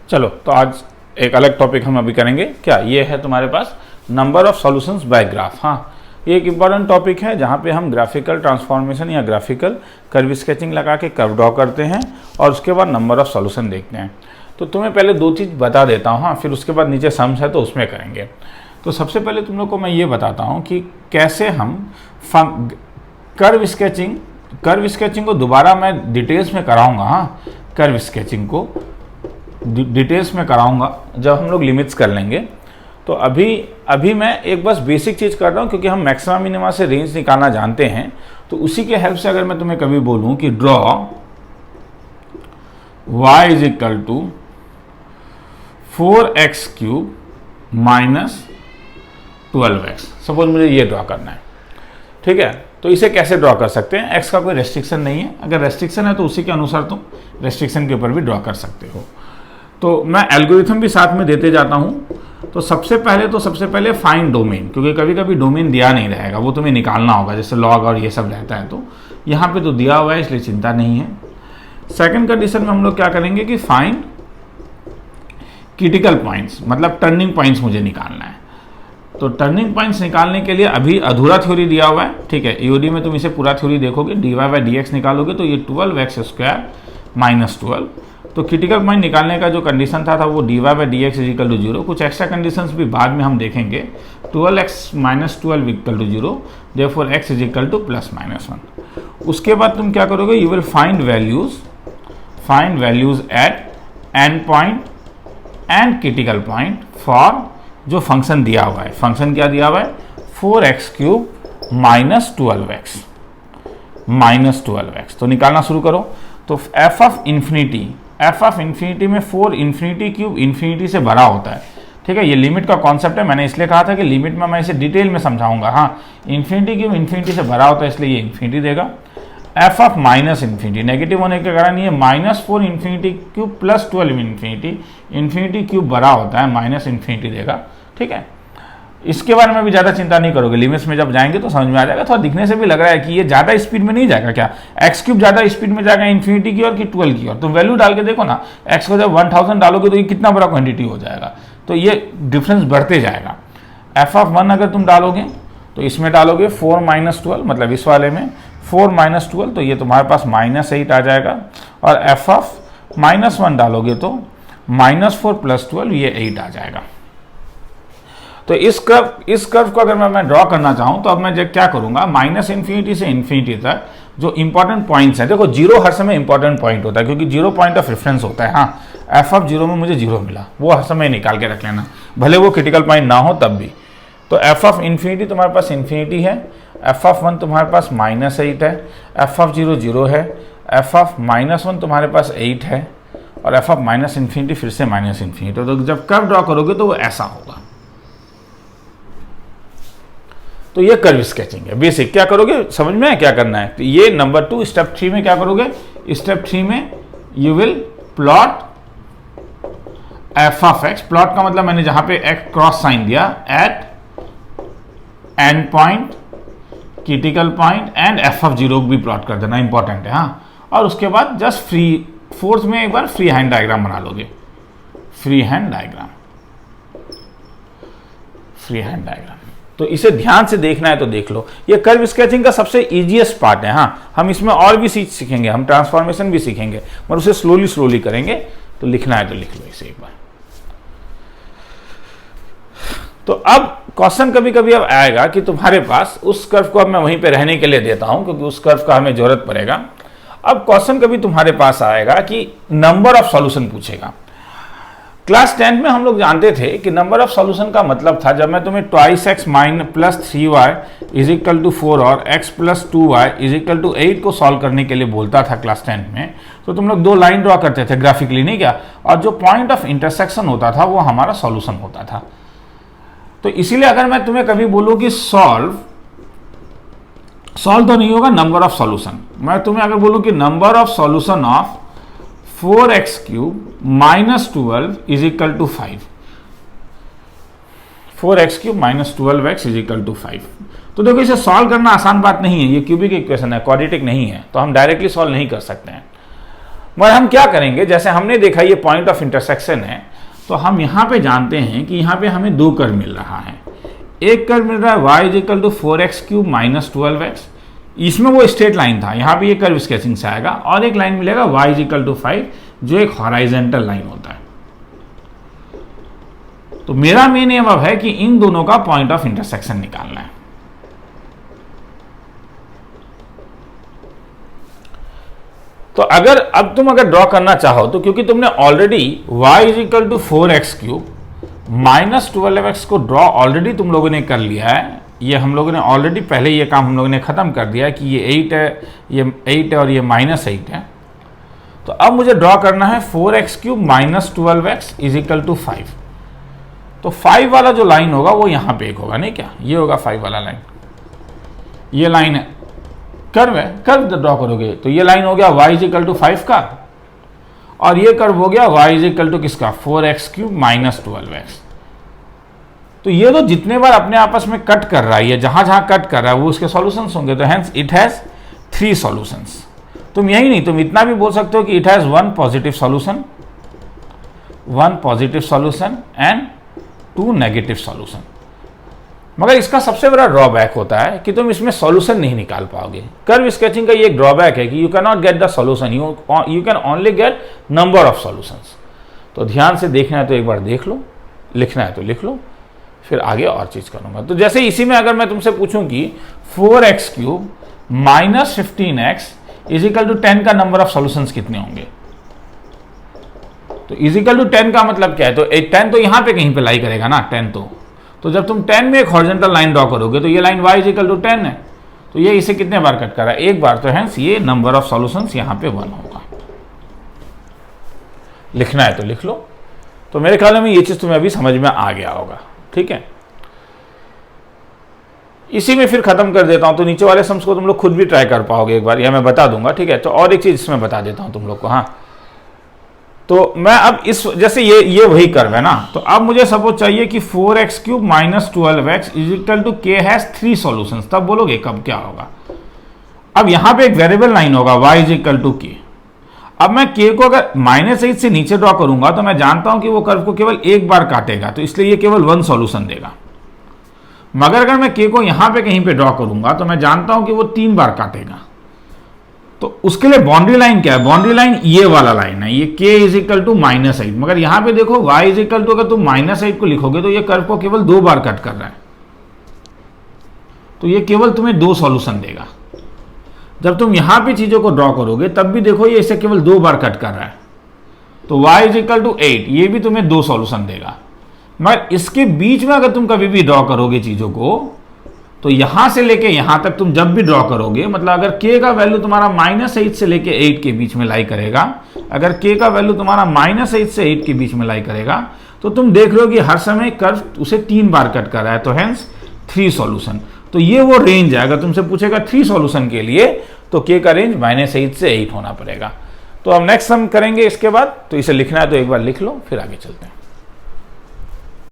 चलो तो आज एक अलग टॉपिक हम अभी करेंगे। क्या ये है तुम्हारे पास number of solutions by graph. हाँ, ये एक इम्पॉर्टेंट टॉपिक है जहाँ पे हम ग्राफिकल ट्रांसफॉर्मेशन या ग्राफिकल कर्व स्केचिंग लगा के कर्व ड्रॉ करते हैं और उसके बाद नंबर ऑफ सॉल्यूशन देखते हैं। तो तुम्हें पहले दो चीज़ बता देता हूँ, हाँ, फिर उसके बाद नीचे सम्स है तो उसमें करेंगे। तो सबसे पहले तुम लोग को मैं ये बताता हूँ कि कैसे हम कर्व स्केचिंग को दोबारा मैं डिटेल्स में कराऊंगा। हाँ, कर्व स्केचिंग को डिटेल्स में कराऊंगा जब हम लोग लिमिट्स कर लेंगे। तो अभी मैं एक बस बेसिक चीज़ कर रहा हूँ क्योंकि हम मैक्सिमा मिनिमा से रेंज निकालना जानते हैं। तो उसी के हेल्प से अगर मैं तुम्हें कभी बोलूँ कि draw y is equal to 4x³ minus 12x, suppose मुझे ये ड्रॉ करना है, ठीक है। तो इसे कैसे ड्रॉ कर सकते हैं? x का कोई रेस्ट्रिक्शन नहीं है, अगर रेस्ट्रिक्शन है तो उसी के अनुसार तुम रेस्ट्रिक्शन के ऊपर भी ड्रॉ कर सकते हो। तो मैं एल्गोरिथम भी साथ में देते जाता हूँ। तो सबसे पहले फाइंड डोमेन, क्योंकि कभी कभी डोमेन दिया नहीं रहेगा, वो तुम्हें निकालना होगा, जैसे लॉग और ये सब रहता है। तो यहाँ पे तो दिया हुआ है इसलिए चिंता नहीं है। सेकंड कंडीशन में हम लोग क्या करेंगे कि फाइंड क्रिटिकल पॉइंट्स, मतलब टर्निंग पॉइंट्स मुझे निकालना है। तो टर्निंग पॉइंट्स निकालने के लिए अभी अधूरा थ्योरी दिया हुआ है, ठीक है। ईओडी में तुम इसे पूरा थ्योरी देखोगे, dy/dx निकालोगे तो ये 12x² माइनस 12। तो क्रिटिकल पॉइंट निकालने का जो कंडीशन था वो dy/dx इज इक्वल टू 0। कुछ एक्स्ट्रा कंडीशंस भी बाद में हम देखेंगे। 12x minus 12 equal to 0, therefore x is equal to +-1। उसके बाद तुम क्या करोगे? You will find values at end point and critical point for जो फंक्शन दिया हुआ है। फंक्शन क्या दिया हुआ है? 4x³ minus 12x। तो निकालना शुरू करो। तो f ऑफ इन्फिनिटी में 4 इन्फिनिटी³ इन्फिनिटी से भरा होता है, ठीक है। ये लिमिट का कॉन्सेप्ट है, मैंने इसलिए कहा था कि लिमिट में मैं इसे डिटेल में समझाऊंगा। हाँ, इन्फिनिटी³ इन्फिनिटी से भरा होता है इसलिए ये इन्फिनिटी देगा। f of minus infinity negative होने के कारण ये -4 इन्फिनिटी³ प्लस 12 इन्फिनिटी³ भरा होता है, माइनस इन्फिनिटी देगा, ठीक है। इसके बारे में भी ज़्यादा चिंता नहीं करोगे, लिमिट्स में जब जाएंगे तो समझ में आ जाएगा। थोड़ा दिखने से भी लग रहा है कि ये ज़्यादा स्पीड में नहीं जाएगा क्या? x³ ज़्यादा स्पीड में जाएगा इन्फिनिटी की ओर कि 12 की ओर? तो वैल्यू डाल के देखो ना, x को जब 1000 डालोगे तो ये कितना बड़ा क्वांटिटी हो जाएगा। तो ये डिफरेंस बढ़ते जाएगा। f ऑफ 1 अगर तुम डालोगे तो इसमें डालोगे 4 माइनस 12, मतलब इस वाले में 4 माइनस 12, तो ये तुम्हारे पास -8 आ जाएगा। और f ऑफ -1 डालोगे तो -4 प्लस 12, ये 8 आ जाएगा। तो इस कर्व को अगर मैं ड्रॉ करना चाहूँ तो अब मैं क्या करूँगा? माइनस इन्फिनिटी से इन्फिनिटी तक जो इंपॉर्टेंट पॉइंट्स हैं, देखो 0 हर समय इंपॉर्टेंट पॉइंट होता है क्योंकि 0 पॉइंट ऑफ रेफरेंस होता है। हाँ, f ऑफ 0 में मुझे 0 मिला, वो हर समय निकाल के रख लेना, भले वो क्रिटिकल पॉइंट ना हो तब भी। तो f ऑफ इन्फिनिटी तुम्हारे पास इन्फिनिटी है, f ऑफ 1 तुम्हारे पास -8 है, f ऑफ 0 0 है, f ऑफ -1 तुम्हारे पास 8 है, और f ऑफ माइनस इन्फिनिटी फिर से माइनस इन्फिनिटी। तो जब कर्व ड्रॉ करोगे तो वो ऐसा होगा। तो ये कर्व स्केचिंग है बेसिक। क्या करोगे? समझ में है क्या करना है? तो ये नंबर 2 स्टेप 3 में क्या करोगे? स्टेप 3 में you will plot f of x। Plot का मतलब मैंने जहां पे x क्रॉस साइन दिया, at end point, critical point and f of 0 भी प्लॉट कर देना, इंपॉर्टेंट है। हाँ, और उसके बाद जस्ट फोर्थ में एक बार फ्री हैंड डायग्राम बना लोगे। Free hand diagram. तो इसे ध्यान से देखना है तो देख लो। ये कर्व स्केचिंग का सबसे इजीएस्ट पार्ट है। हाँ, हम इसमें और भी सीखेंगे, हम ट्रांसफॉर्मेशन भी सीखेंगे, पर उसे स्लोली करेंगे। तो लिखना है तो लिख लो इसे एक बार। तो अब क्वेश्चन कभी अब आएगा कि तुम्हारे पास उस कर्व को, अब मैं वहीं पे रहने के लिए देता हूं क्योंकि उस कर्व का हमें जरूरत पड़ेगा। अब क्वेश्चन कभी तुम्हारे पास आएगा कि नंबर ऑफ सॉल्यूशन पूछेगा। क्लास 10 में हम लोग जानते थे कि नंबर ऑफ सॉल्यूशन का मतलब था, जब मैं तुम्हें 2x plus 3y is equal to 4 और x plus 2y is equal to 8 को सॉल्व करने के लिए बोलता था क्लास 10 में, तो तुम लोग 2 लाइन ड्रॉ करते थे ग्राफिकली, नहीं क्या? और जो पॉइंट ऑफ इंटरसेक्शन होता था वो हमारा सॉल्यूशन होता था। तो इसीलिए अगर मैं तुम्हें कभी बोलूँ कि सॉल्व तो नहीं होगा, नंबर ऑफ सॉल्यूशन। मैं तुम्हें अगर बोलूँ कि number of solution of 4x³ minus 12 is equal to 5, 4x³ minus 12x is equal to 5, तो देखो इसे सॉल्व करना आसान बात नहीं है। ये क्यूबिक इक्वेशन है, क्वाड्रेटिक नहीं है, तो हम डायरेक्टली सॉल्व नहीं कर सकते हैं। मगर हम क्या करेंगे, जैसे हमने देखा ये पॉइंट ऑफ इंटरसेक्शन है, तो हम यहाँ पे जानते हैं कि यहाँ पे हमें दो कर्व मिल रहा है। एक कर्व मिल रहा है y is equal to 4x³ minus 12x, इसमें वो स्ट्रेट लाइन था, यहाँ पे ये कर्व स्केचिंग से आएगा, और एक लाइन मिलेगा y इज इक्वल टू 5 जो एक हॉराइजेंटल लाइन होता है। तो मेरा मेन एम अब है कि इन दोनों का पॉइंट ऑफ इंटरसेक्शन निकालना है। तो अगर अब तुम ड्रॉ करना चाहो तो क्योंकि तुमने already y is equal to 4x³ minus 12x को ड्रॉ ऑलरेडी तुम लोगों ने कर लिया है, ये हम लोगों ने ऑलरेडी पहले ये काम हम लोगों ने खत्म कर दिया है कि ये 8 है, ये 8 है और ये -8 है। तो अब मुझे ड्रॉ करना है 4x³ minus 12x is equal to 5। तो 5 वाला जो लाइन होगा वो यहाँ पे एक होगा, नहीं क्या, ये होगा 5 वाला लाइन, ये लाइन है, कर्व है, कर्व ड्रॉ करोगे तो ये लाइन हो गया y इज इक्वल टू 5 का, और ये कर्व हो गया y इज इक्वल टू किसका, 4x³ माइनस 12x। तो ये तो जितने बार अपने आपस में कट कर रहा है, ये जहां जहां कट कर रहा है वो उसके सॉल्यूशंस होंगे, तो हेंस इट हैज 3 सॉल्यूशंस। तुम यही नहीं, तुम इतना भी बोल सकते हो कि it has 1 positive solution, 1 positive solution and 2 negative solution. मगर इसका सबसे बड़ा ड्रॉबैक होता है कि तुम इसमें सॉल्यूशन नहीं निकाल पाओगे। कर्व स्केचिंग का ये एक ड्रॉबैक है कि you can not get the solution, you can only get number of solutions. तो ध्यान से देखना है तो एक बार देख लो, लिखना है तो लिख लो, फिर आगे और चीज करूंगा। तो जैसे इसी में अगर मैं तुमसे पूछूं कि 4x³ minus 15x is equal to 10 का नंबर ऑफ सॉल्यूशंस कितने होंगे, तो इज इक्वल टू 10 का मतलब क्या है, तो 10 तो यहां पे कहीं पे लाई करेगा ना, 10 तो जब तुम 10 में एक हॉरिजॉन्टल लाइन ड्रॉ करोगे तो ये line y is equal to 10 है, तो ये इसे कितने बार कट कर रहा है, एक बार, तो हेंस ये नंबर ऑफ सॉल्यूशंस यहां पे 1 होगा। लिखना है तो लिख लो। तो मेरे ख्याल में ये चीज तुम्हें अभी समझ में आ गया होगा, ठीक है। इसी में फिर खत्म कर देता हूं, तो नीचे वाले सम्स को तुम लोग खुद भी ट्राई कर पाओगे एक बार, या मैं बता दूंगा, ठीक है। तो और एक चीज इसमें बता देता हूं तुम लोग को, हाँ, तो मैं अब इस जैसे ये वही कर्व है ना, तो अब मुझे सपोज चाहिए कि 4x³ minus 12x is equal to k has 3 solutions, तब बोलोगे कब क्या होगा। अब यहां पे एक वेरिएबल लाइन होगा y is equal to k। अब मैं k को अगर -8 से नीचे ड्रॉ करूंगा तो मैं जानता हूं कि वो कर्व को केवल एक बार काटेगा, तो इसलिए ये केवल 1 सॉल्यूशन देगा। मगर अगर मैं k को यहां पे कहीं पे ड्रॉ करूंगा तो मैं जानता हूं कि वो 3 बार काटेगा। तो उसके लिए बाउंड्री लाइन क्या है, बाउंड्री लाइन ये वाला लाइन है, ये k इज इक्वल टू -8। मगर यहां पे देखो y इज इक्वल टू, अगर तुम -8 को लिखोगे तो ये कर्व को केवल 2 बार कट कर रहा है, तो ये केवल तुम्हें 2 सॉल्यूशन देगा। जब तुम यहां पे चीजों को ड्रॉ करोगे तब भी देखो ये इसे केवल 2 बार कट कर रहा है, तो y इज इक्वल टू 8, ये भी तुम्हें 2 सॉल्यूशन देगा। मगर इसके बीच में अगर तुम कभी भी ड्रॉ करोगे चीजों को, तो यहां से लेके यहां तक तुम जब भी ड्रॉ करोगे, मतलब अगर k का वैल्यू तुम्हारा -8 से लेके 8 के बीच में लाई करेगा, अगर k का वैल्यू तुम्हारा -8 से 8 के बीच में लाई करेगा, तो तुम देख रहे हो कि हर समय कर्व उसे 3 बार कट कर रहा है, तो हेंस 3 सॉल्यूशन। तो ये वो रेंज है, अगर तुमसे पूछेगा 3 सॉल्यूशन के लिए तो k का रेंज -8 से 8 होना पड़ेगा। तो अब नेक्स्ट हम करेंगे इसके बाद, तो इसे लिखना है तो एक बार लिख लो, फिर आगे चलते हैं।